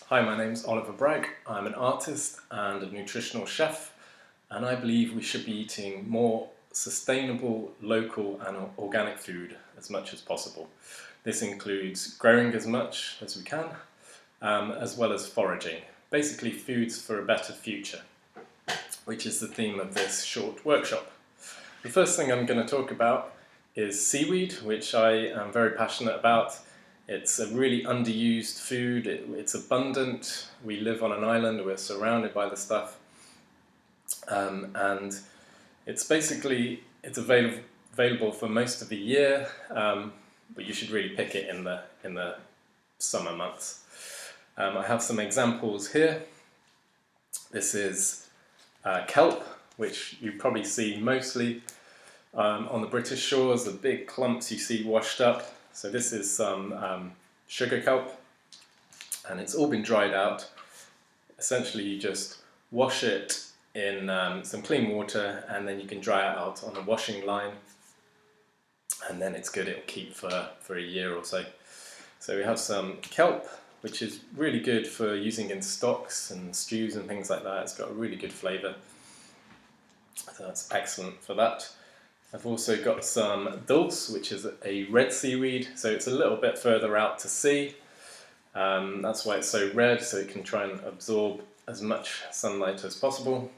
Hi, my name's Oliver Bragg. I'm an artist and a nutritional chef, and I believe we should be eating more sustainable, local and organic food as much as possible. This includes growing as much as we can, as well as foraging. Basically foods for a better future, which is the theme of this short workshop. The first thing I'm going to talk about is seaweed, which I am very passionate about. It's a really underused food, it's abundant, we live on an island, we're surrounded by the stuff, and it's available for most of the year, but you should really pick it in the summer months. I have some examples here. This is kelp, which you probably see mostly on the British shores, the big clumps you see washed up. So this is some sugar kelp, and it's all been dried out. Essentially you just wash it in some clean water, and then you can dry it out on a washing line, and then it's good, it'll keep for a year or so. So we have some kelp, which is really good for using in stocks and stews and things like that. It's got a really good flavour, so that's excellent for that. I've also got some dulse, which is a red seaweed, so it's a little bit further out to sea. That's why it's so red, so it can try and absorb as much sunlight as possible.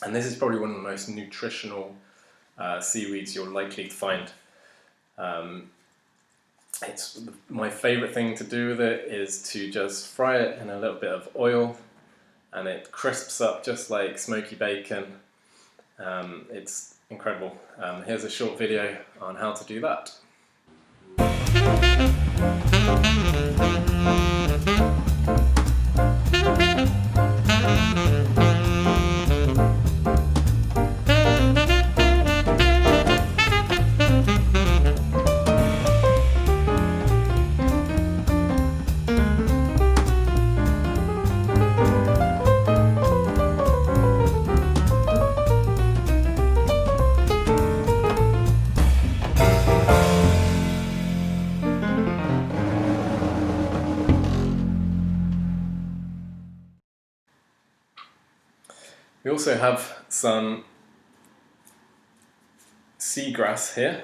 And this is probably one of the most nutritional seaweeds you're likely to find. It's my favourite thing to do with it is to just fry it in a little bit of oil, and it crisps up just like smoky bacon. It's incredible. Here's a short video on how to do that. We also have some seagrass here,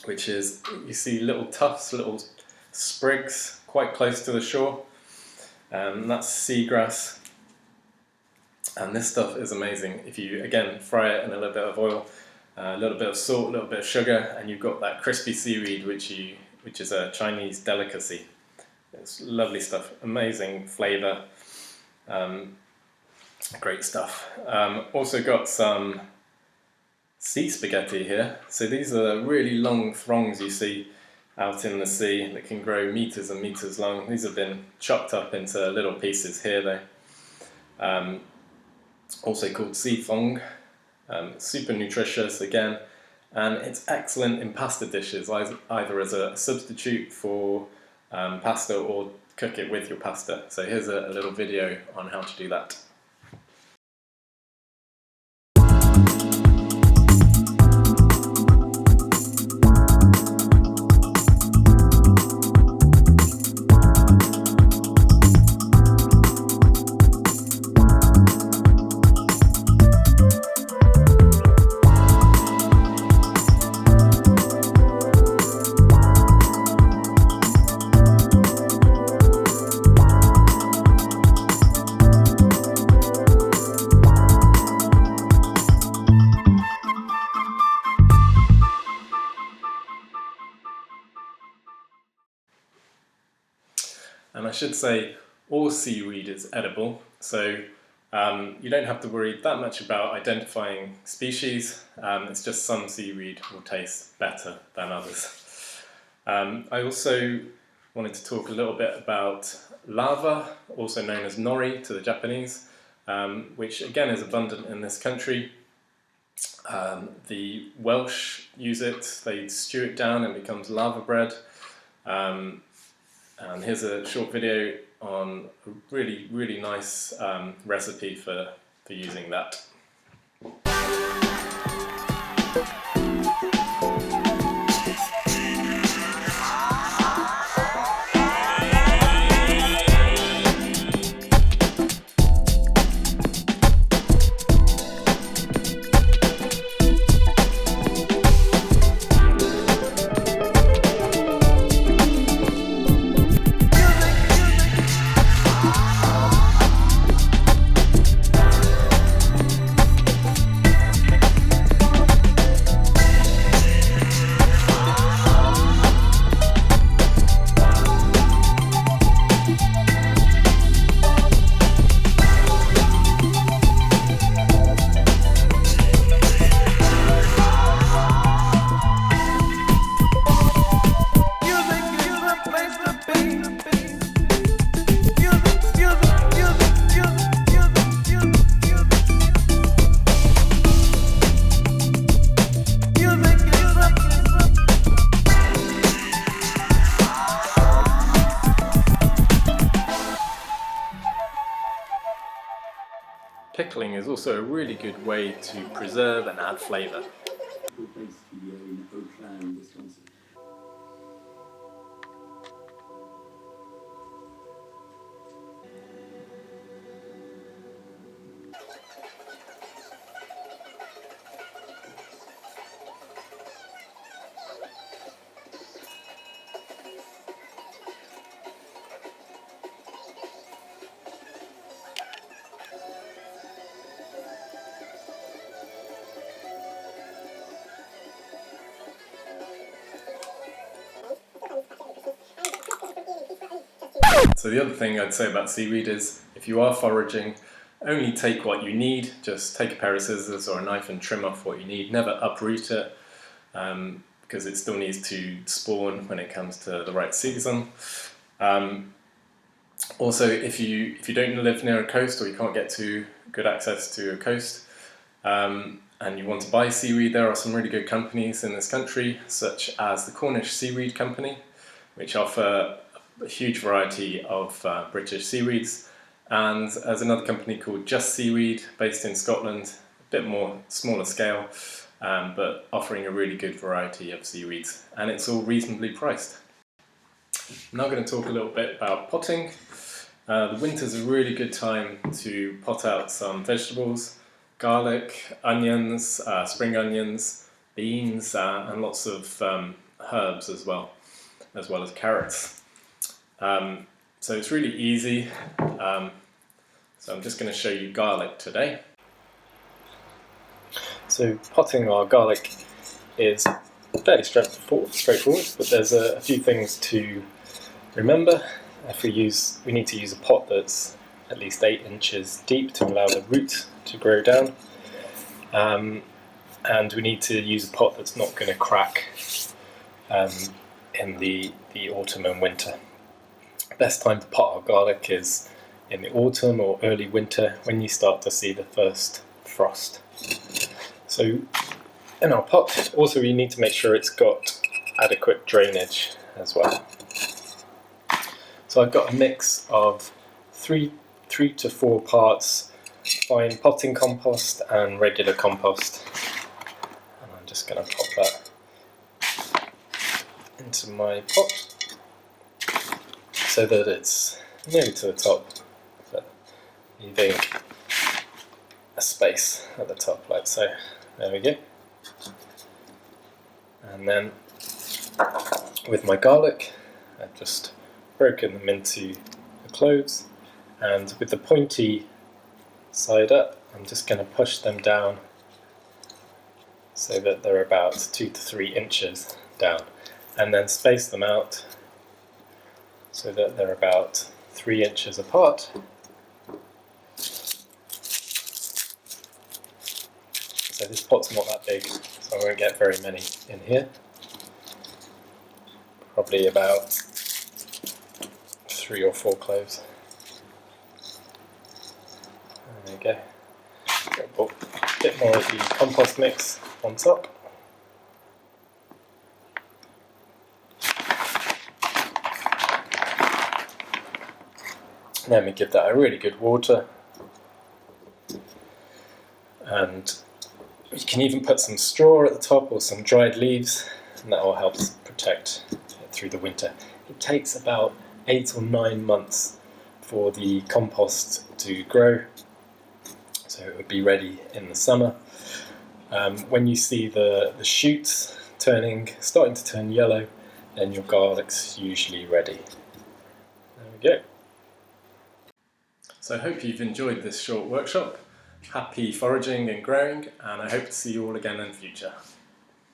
which is, you see little tufts, little sprigs quite close to the shore. That's seagrass, and this stuff is amazing. If you, again, fry it in a little bit of oil, a little bit of salt, a little bit of sugar, and you've got that crispy seaweed, which is a Chinese delicacy. It's lovely stuff, amazing flavour. Great stuff. Also got some sea spaghetti here. So these are really long throngs you see out in the sea that can grow meters and meters long. These have been chopped up into little pieces here though. Also called sea fong. Super nutritious again, and it's excellent in pasta dishes, either as a substitute for pasta or cook it with your pasta. So here's a little video on how to do that. And I should say all seaweed is edible, so you don't have to worry that much about identifying species. It's just some seaweed will taste better than others. I also wanted to talk a little bit about lava, also known as nori to the Japanese, which again is abundant in this country. The Welsh use it, they stew it down and it becomes lava bread. And here's a short video on a really, really nice recipe for using that. pickling is also a really good way to preserve and add flavour. So the other thing I'd say about seaweed is, if you are foraging, only take what you need. Just take a pair of scissors or a knife and trim off what you need. Never uproot it, because it still needs to spawn when it comes to the right season. Also, if you don't live near a coast, or you can't get to good access to a coast, and you want to buy seaweed, there are some really good companies in this country, such as the Cornish Seaweed Company, which offer a huge variety of British seaweeds, and there's another company called Just Seaweed, based in Scotland, a bit more smaller scale, but offering a really good variety of seaweeds, and it's all reasonably priced. I'm now going to talk a little bit about potting. The winter's a really good time to pot out some vegetables: garlic, onions, spring onions, beans, and lots of herbs as well as carrots. So it's really easy. So I'm just going to show you garlic today. So potting our garlic is fairly straightforward, but there's a few things to remember. We need to use a pot that's at least 8 inches deep to allow the root to grow down, and we need to use a pot that's not going to crack in the autumn and winter. Best time to pot our garlic is in the autumn or early winter, when you start to see the first frost. So in our pot, also we need to make sure it's got adequate drainage as well. So I've got a mix of 3 to 4 parts fine potting compost and regular compost, and I'm just going to pop that into my pot so that it's nearly to the top, but leaving a space at the top like so. There we go. And then with my garlic, I've just broken them into the cloves, and with the pointy side up, I'm just going to push them down so that they're about 2 to 3 inches down, and then space them out so that they're about 3 inches apart. So this pot's not that big, so I won't get very many in here. Probably about 3 or 4 cloves. There we go. Put a bit more of the compost mix on top. Then we give that a really good water, and you can even put some straw at the top or some dried leaves, and that will help protect it through the winter. It takes about 8 or 9 months for the compost to grow, so it would be ready in the summer. When you see the shoots starting to turn yellow, then your garlic's usually ready. There we go. So I hope you've enjoyed this short workshop. Happy foraging and growing, and I hope to see you all again in the future.